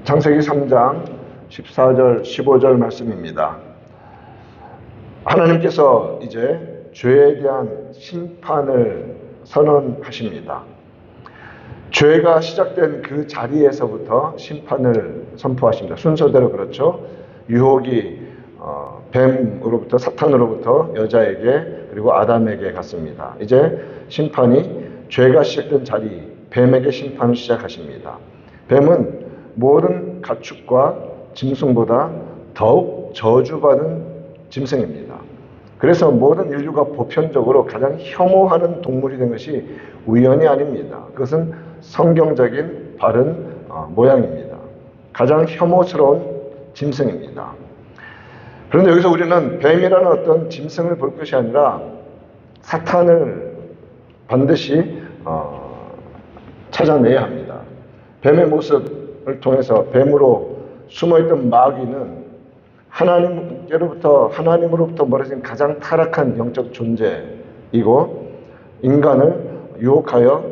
창세기 3장 14절 15절 말씀입니다. 하나님께서 이제 죄에 대한 심판을 선언하십니다. 죄가 시작된 그 자리에서부터 심판을 선포하십니다. 순서대로 그렇죠. 유혹이 뱀으로부터, 사탄으로부터 여자에게 그리고 아담에게 갔습니다. 이제 심판이 죄가 시작된 자리, 뱀에게 심판을 시작하십니다. 뱀은 모든 가축과 짐승보다 더욱 저주받은 짐승입니다. 그래서 모든 인류가 보편적으로 가장 혐오하는 동물이 된 것이 우연이 아닙니다. 그것은 성경적인 바른 모양입니다. 가장 혐오스러운 짐승입니다. 그런데 여기서 우리는 뱀이라는 어떤 짐승을 볼 것이 아니라 사탄을 반드시 찾아내야 합니다. 뱀의 모습을 통해서 뱀으로 숨어있던 마귀는 하나님으로부터 멀어진 가장 타락한 영적 존재이고 인간을 유혹하여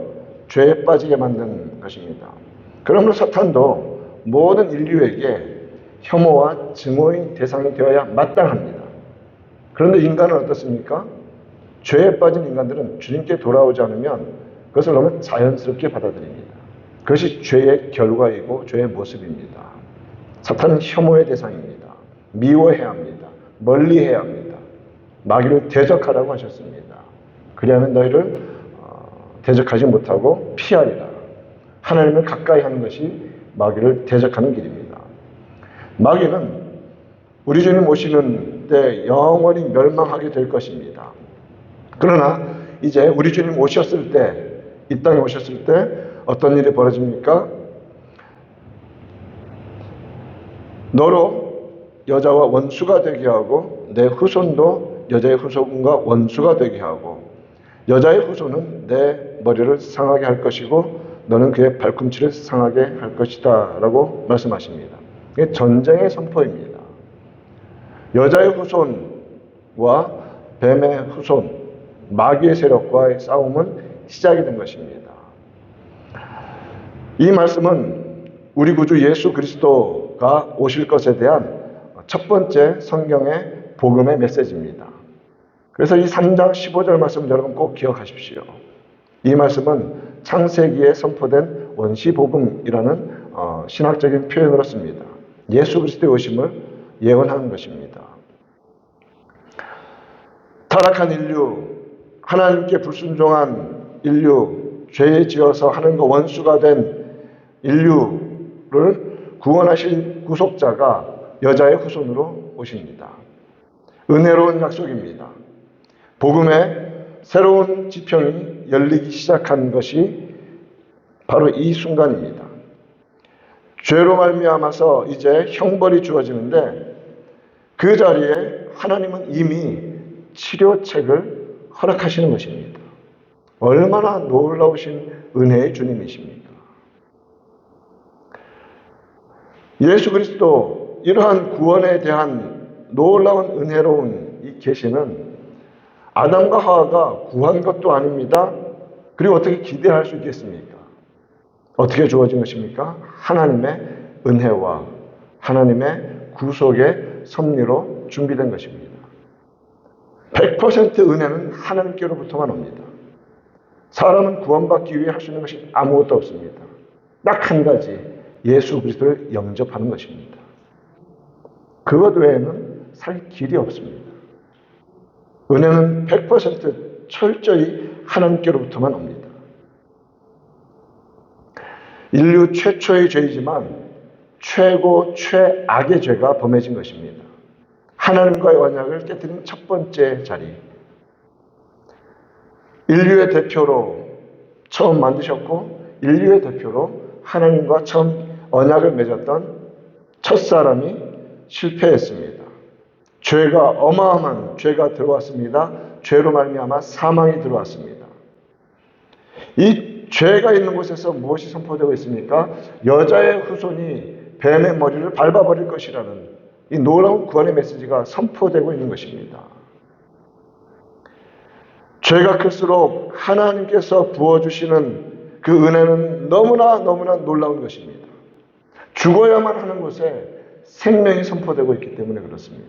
죄에 빠지게 만든 것입니다. 그러므로 사탄도 모든 인류에게 혐오와 증오의 대상이 되어야 마땅합니다. 그런데 인간은 어떻습니까? 죄에 빠진 인간들은 주님께 돌아오지 않으면 그것을 너무 자연스럽게 받아들입니다. 그것이 죄의 결과이고 죄의 모습입니다. 사탄은 혐오의 대상입니다. 미워해야 합니다. 멀리해야 합니다. 마귀를 대적하라고 하셨습니다. 그리하면 너희를 대적하지 못하고 피하리라. 하나님을 가까이 하는 것이 마귀를 대적하는 길입니다. 마귀는 우리 주님 오시는 때 영원히 멸망하게 될 것입니다. 그러나 이제 우리 주님 오셨을 때, 이 땅에 오셨을 때 어떤 일이 벌어집니까? 너로 여자와 원수가 되게 하고 내 후손도 여자의 후손과 원수가 되게 하고 여자의 후손은 내 머리를 상하게 할 것이고 너는 그의 발꿈치를 상하게 할 것이다 라고 말씀하십니다. 이게 전쟁의 선포입니다. 여자의 후손과 뱀의 후손, 마귀의 세력과의 싸움은 시작이 된 것입니다. 이 말씀은 우리 구주 예수 그리스도가 오실 것에 대한 첫 번째 성경의 복음의 메시지입니다. 그래서 이 3장 15절 말씀을 여러분 꼭 기억하십시오. 이 말씀은 창세기에 선포된 원시복음이라는 신학적인 표현으로 씁니다. 예수 그리스도의 오심을 예언하는 것입니다. 타락한 인류, 하나님께 불순종한 인류, 죄에 지어서 하나님과 원수가 된 인류를 구원하실 구속자가 여자의 후손으로 오십니다. 은혜로운 약속입니다. 복음의 새로운 지평이 열리기 시작한 것이 바로 이 순간입니다. 죄로 말미암아서 이제 형벌이 주어지는데 그 자리에 하나님은 이미 치료책을 허락하시는 것입니다. 얼마나 놀라우신 은혜의 주님이십니까? 예수 그리스도 이러한 구원에 대한 놀라운 은혜로운 이 계시는 아담과 하와가 구한 것도 아닙니다. 그리고 어떻게 기대할 수 있겠습니까? 어떻게 주어진 것입니까? 하나님의 은혜와 하나님의 구속의 섭리로 준비된 것입니다. 100% 은혜는 하나님께로부터만 옵니다. 사람은 구원받기 위해 할 수 있는 것이 아무것도 없습니다. 딱 한 가지, 예수 그리스도를 영접하는 것입니다. 그것 외에는 살 길이 없습니다. 은혜는 100% 철저히 하나님께로부터만 옵니다. 인류 최초의 죄이지만 최고 최악의 죄가 범해진 것입니다. 하나님과의 언약을 깨뜨린 첫 번째 자리. 인류의 대표로 처음 만드셨고 인류의 대표로 하나님과 처음 언약을 맺었던 첫 사람이 실패했습니다. 죄가 어마어마한 죄가 들어왔습니다. 죄로 말미암아 사망이 들어왔습니다. 이 죄가 있는 곳에서 무엇이 선포되고 있습니까? 여자의 후손이 뱀의 머리를 밟아버릴 것이라는 이 놀라운 구원의 메시지가 선포되고 있는 것입니다. 죄가 클수록 하나님께서 부어주시는 그 은혜는 너무나 놀라운 것입니다. 죽어야만 하는 곳에 생명이 선포되고 있기 때문에 그렇습니다.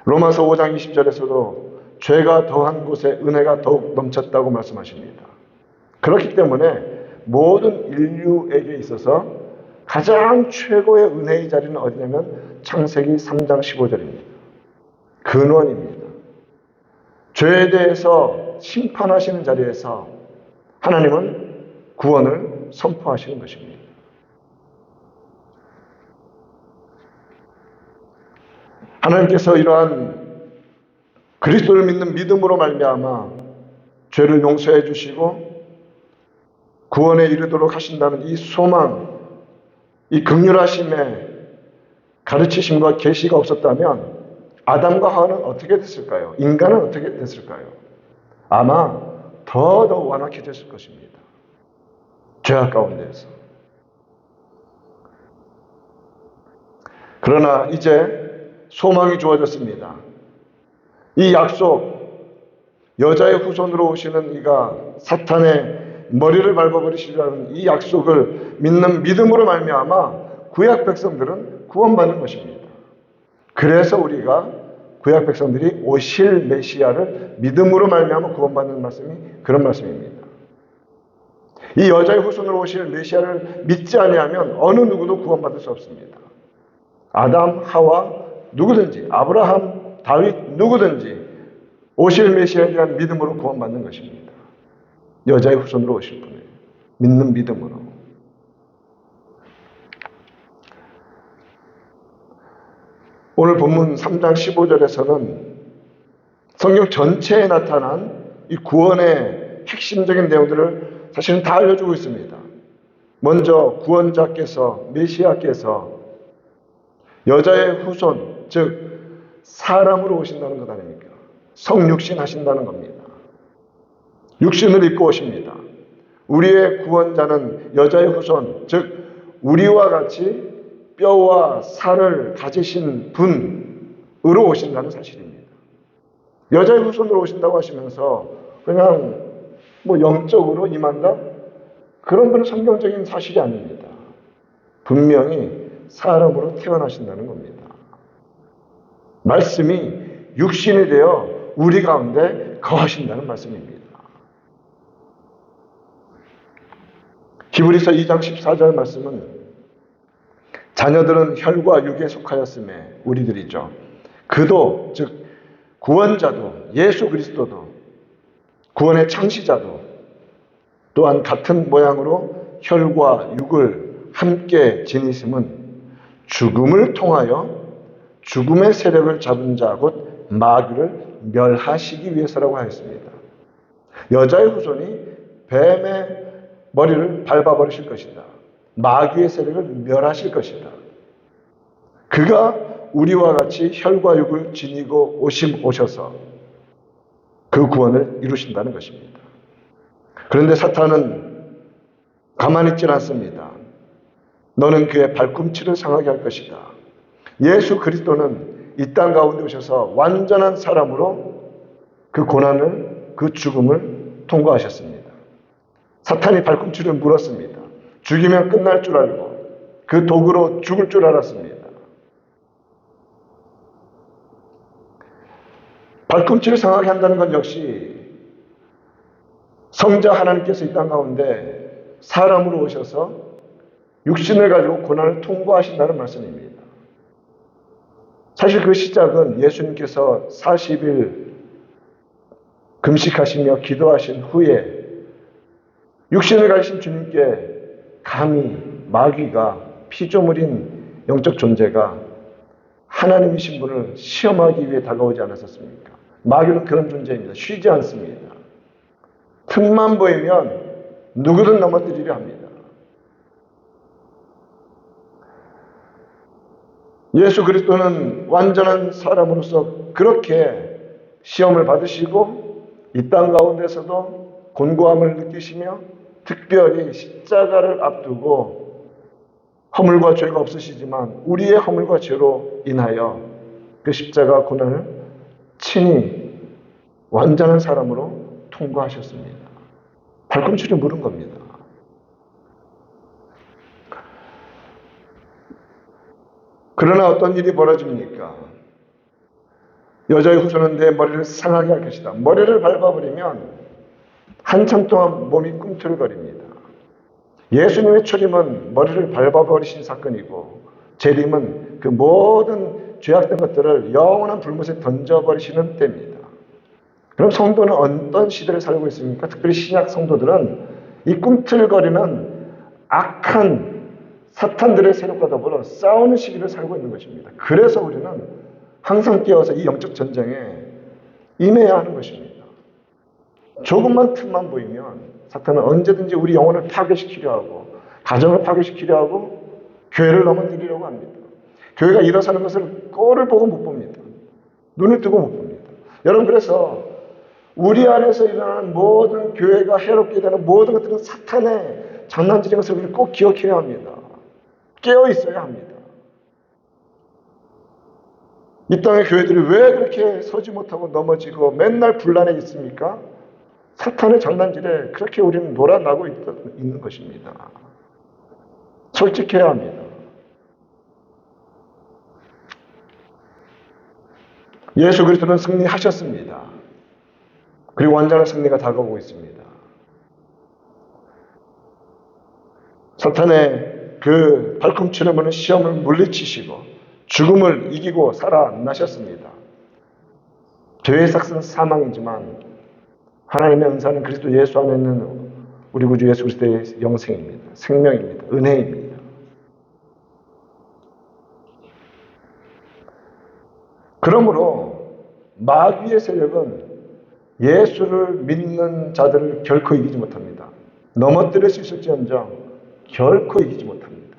로마서 5장 20절에서도 죄가 더한 곳에 은혜가 더욱 넘쳤다고 말씀하십니다. 그렇기 때문에 모든 인류에게 있어서 가장 최고의 은혜의 자리는 어디냐면 창세기 3장 15절입니다. 근원입니다. 죄에 대해서 심판하시는 자리에서 하나님은 구원을 선포하시는 것입니다. 하나님께서 이러한 그리스도를 믿는 믿음으로 말미암아 죄를 용서해 주시고 구원에 이르도록 하신다는 이 소망, 이 긍휼하심의 가르치심과 계시가 없었다면 아담과 하와는 어떻게 됐을까요? 인간은 어떻게 됐을까요? 아마 더더욱 완악해졌을 것입니다. 죄악 가운데에서. 그러나 이제 소망이 주어졌습니다. 이 약속, 여자의 후손으로 오시는 이가 사탄의 머리를 밟아버리시라는 이 약속을 믿는 믿음으로 말미암아 구약 백성들은 구원받는 것입니다. 그래서 우리가 구약 백성들이 오실 메시아를 믿음으로 말미암아 구원받는 말씀이 그런 말씀입니다. 이 여자의 후손으로 오실 메시아를 믿지 아니하면 어느 누구도 구원받을 수 없습니다. 아담, 하와, 누구든지, 아브라함, 다윗, 누구든지 오실 메시아에 대한 믿음으로 구원받는 것입니다. 여자의 후손으로 오실 분이에요. 믿는 믿음으로. 오늘 본문 3장 15절에서는 성경 전체에 나타난 이 구원의 핵심적인 내용들을 사실은 다 알려주고 있습니다. 먼저 구원자께서, 메시아께서 여자의 후손, 즉 사람으로 오신다는 것 아닙니까? 성육신 하신다는 겁니다. 육신을 입고 오십니다. 우리의 구원자는 여자의 후손, 즉 우리와 같이 뼈와 살을 가지신 분으로 오신다는 사실입니다. 여자의 후손으로 오신다고 하시면서 그냥 영적으로 임한다? 그런 건 성경적인 사실이 아닙니다. 분명히 사람으로 태어나신다는 겁니다. 말씀이 육신이 되어 우리 가운데 거하신다는 말씀입니다. 히브리서 2장 14절 말씀은 자녀들은 혈과 육에 속하였음에 우리들이죠. 그도 즉 구원자도 예수 그리스도도 구원의 창시자도 또한 같은 모양으로 혈과 육을 함께 지니심은 죽음을 통하여 죽음의 세력을 잡은 자 곧 마귀를 멸하시기 위해서라고 하였습니다. 여자의 후손이 뱀의 머리를 밟아버리실 것이다. 마귀의 세력을 멸하실 것이다. 그가 우리와 같이 혈과 육을 지니고 오셔서 그 구원을 이루신다는 것입니다. 그런데 사탄은 가만히 있질 않습니다. 너는 그의 발꿈치를 상하게 할 것이다. 예수 그리스도는 이 땅 가운데 오셔서 완전한 사람으로 그 고난을, 그 죽음을 통과하셨습니다. 사탄이 발꿈치를 물었습니다. 죽이면 끝날 줄 알고 그 독으로 죽을 줄 알았습니다. 발꿈치를 상하게 한다는 건 역시 성자 하나님께서 이 땅 가운데 사람으로 오셔서 육신을 가지고 고난을 통과하신다는 말씀입니다. 사실 그 시작은 예수님께서 40일 금식하시며 기도하신 후에 육신을 가지신 주님께 감히 마귀가 피조물인 영적 존재가 하나님이신 분을 시험하기 위해 다가오지 않았었습니까? 마귀는 그런 존재입니다. 쉬지 않습니다. 틈만 보이면 누구든 넘어뜨리려 합니다. 예수 그리스도는 완전한 사람으로서 그렇게 시험을 받으시고 이 땅 가운데서도 곤고함을 느끼시며 특별히 십자가를 앞두고 허물과 죄가 없으시지만 우리의 허물과 죄로 인하여 그 십자가 고난을 친히 완전한 사람으로 통과하셨습니다. 발꿈치를 물은 겁니다. 그러나 어떤 일이 벌어집니까? 여자의 후손은 내 머리를 상하게 할 것이다. 머리를 밟아버리면 한참 동안 몸이 꿈틀거립니다. 예수님의 초림은 머리를 밟아버리신 사건이고, 재림은 그 모든 죄악된 것들을 영원한 불못에 던져버리시는 때입니다. 그럼 성도는 어떤 시대를 살고 있습니까? 특별히 신약 성도들은 이 꿈틀거리는 악한 사탄들의 세력과 더불어 싸우는 시기를 살고 있는 것입니다. 그래서 우리는 항상 깨어서 이 영적 전쟁에 임해야 하는 것입니다. 조금만 틈만 보이면 사탄은 언제든지 우리 영혼을 파괴시키려 하고, 가정을 파괴시키려 하고, 교회를 넘어뜨리려고 합니다. 교회가 일어서는 것을 꼴을 보고 못 봅니다. 눈을 뜨고 못 봅니다. 여러분, 그래서 우리 안에서 일어나는 모든 교회가 해롭게 되는 모든 것들은 사탄의 장난질인 것을 우리는 꼭 기억해야 합니다. 깨어 있어야 합니다. 이 땅의 교회들이 왜 그렇게 서지 못하고 넘어지고 맨날 분란에 있습니까? 사탄의 장난질에 그렇게 우리는 놀아나고 있는 것입니다. 솔직해야 합니다. 예수 그리스도는 승리하셨습니다. 그리고 완전한 승리가 다가오고 있습니다. 사탄의 그 발꿈치를 무는 시험을 물리치시고 죽음을 이기고 살아나셨습니다. 죄의 삭은 사망이지만 하나님의 은사는 그리스도 예수 안에 있는 우리 구주 예수 그리스도의 영생입니다. 생명입니다. 은혜입니다. 그러므로 마귀의 세력은 예수를 믿는 자들을 결코 이기지 못합니다. 넘어뜨릴 수 있을지언정 결코 이기지 못합니다.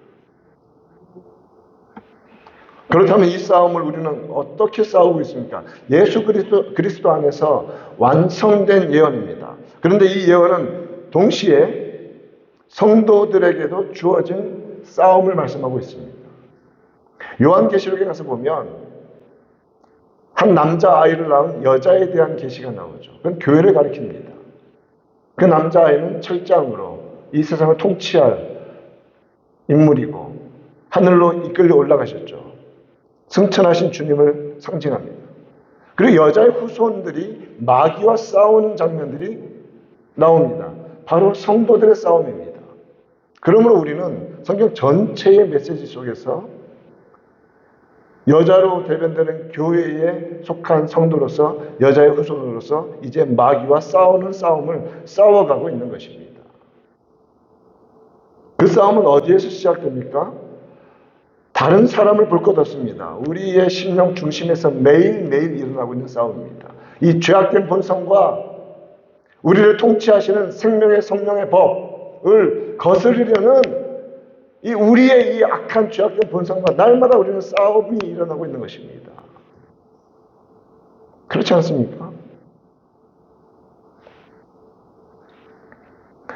그렇다면 이 싸움을 우리는 어떻게 싸우고 있습니까? 예수 그리스도 안에서 완성된 예언입니다. 그런데 이 예언은 동시에 성도들에게도 주어진 싸움을 말씀하고 있습니다. 요한계시록에 가서 보면 한 남자아이를 낳은 여자에 대한 계시가 나오죠. 그건 교회를 가리킵니다. 그 남자아이는 철장으로 이 세상을 통치할 인물이고 하늘로 이끌려 올라가셨죠. 승천하신 주님을 상징합니다. 그리고 여자의 후손들이 마귀와 싸우는 장면들이 나옵니다. 바로 성도들의 싸움입니다. 그러므로 우리는 성경 전체의 메시지 속에서 여자로 대변되는 교회에 속한 성도로서, 여자의 후손으로서 이제 마귀와 싸우는 싸움을 싸워가고 있는 것입니다. 그 싸움은 어디에서 시작됩니까? 다른 사람을 볼 것 없습니다. 우리의 심령 중심에서 매일매일 일어나고 있는 싸움입니다. 이 죄악된 본성과 우리를 통치하시는 생명의 성령의 법을 거스르려는 우리의 이 악한 죄악된 본성과 날마다 우리는 싸움이 일어나고 있는 것입니다. 그렇지 않습니까?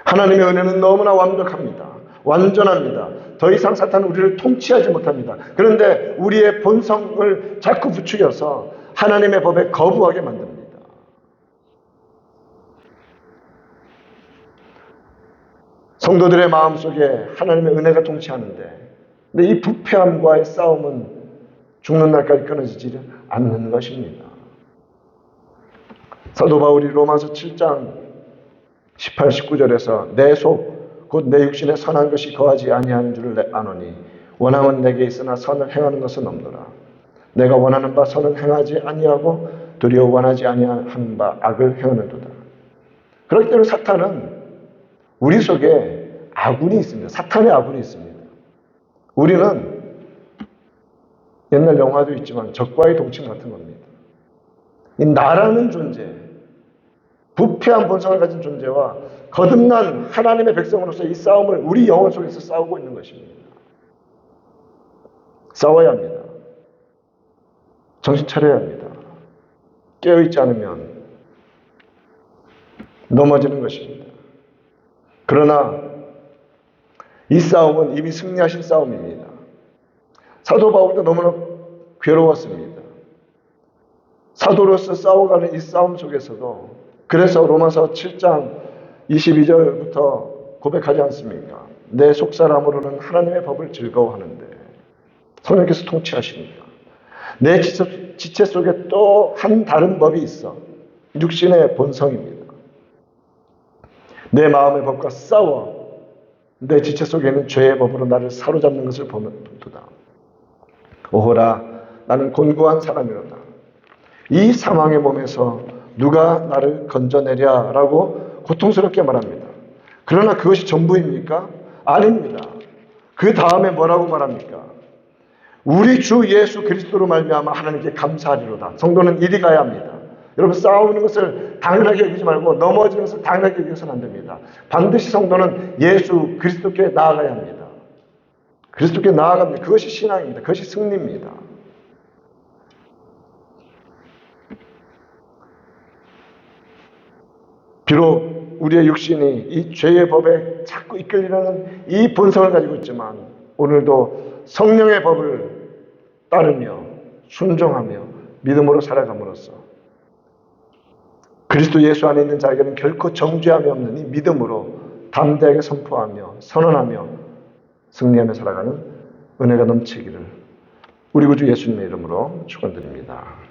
하나님의 은혜는 너무나 완벽합니다. 완전합니다. 더 이상 사탄은 우리를 통치하지 못합니다. 그런데 우리의 본성을 자꾸 부추겨서 하나님의 법에 거부하게 만듭니다. 성도들의 마음속에 하나님의 은혜가 통치하는데, 근데 이 부패함과의 싸움은 죽는 날까지 끊어지지 않는 것입니다. 사도 바울이 로마서 7장 18, 19절에서 내 속 곧 내 육신에 선한 것이 거하지 아니하는 줄을 아노니 원함은 내게 있으나 선을 행하는 것은 없노라. 내가 원하는 바 선을 행하지 아니하고 도리어 원하지 아니한 바 악을 행하는도다. 그렇기 때문에 사탄은 우리 속에 아군이 있습니다. 사탄의 아군이 있습니다. 우리는 옛날 영화도 있지만 적과의 동침 같은 겁니다. 이 나라는 존재, 부패한 본성을 가진 존재와 거듭난 하나님의 백성으로서 이 싸움을 우리 영혼 속에서 싸우고 있는 것입니다. 싸워야 합니다. 정신 차려야 합니다. 깨어있지 않으면 넘어지는 것입니다. 그러나 이 싸움은 이미 승리하신 싸움입니다. 사도 바울도 너무나 괴로웠습니다. 사도로서 싸워가는 이 싸움 속에서도, 그래서 로마서 7장 22절부터 고백하지 않습니까? 내 속사람으로는 하나님의 법을 즐거워하는데 성령께서 통치하십니다. 내 지체 속에 또 한 다른 법이 있어. 육신의 본성입니다. 내 마음의 법과 싸워 내 지체 속에 있는 죄의 법으로 나를 사로잡는 것을 보는도다. 오호라, 나는 곤고한 사람이로다. 이 사망의 몸에서 누가 나를 건져내랴라고 고통스럽게 말합니다. 그러나 그것이 전부입니까? 아닙니다. 그 다음에 뭐라고 말합니까? 우리 주 예수 그리스도로 말미암아 하나님께 감사하리로다. 성도는 이리 가야 합니다. 여러분, 싸우는 것을 당연하게 여기지 말고 넘어지는 것을 당연하게 여기서는 안 됩니다. 반드시 성도는 예수 그리스도께 나아가야 합니다. 그리스도께 나아갑니다. 그것이 신앙입니다. 그것이 승리입니다. 비록 우리의 육신이 이 죄의 법에 자꾸 이끌리는 이 본성을 가지고 있지만 오늘도 성령의 법을 따르며 순종하며 믿음으로 살아감으로써 그리스도 예수 안에 있는 자에게는 결코 정죄함이 없는 이 믿음으로 담대하게 선포하며 선언하며 승리하며 살아가는 은혜가 넘치기를 우리 구주 예수님의 이름으로 축원드립니다.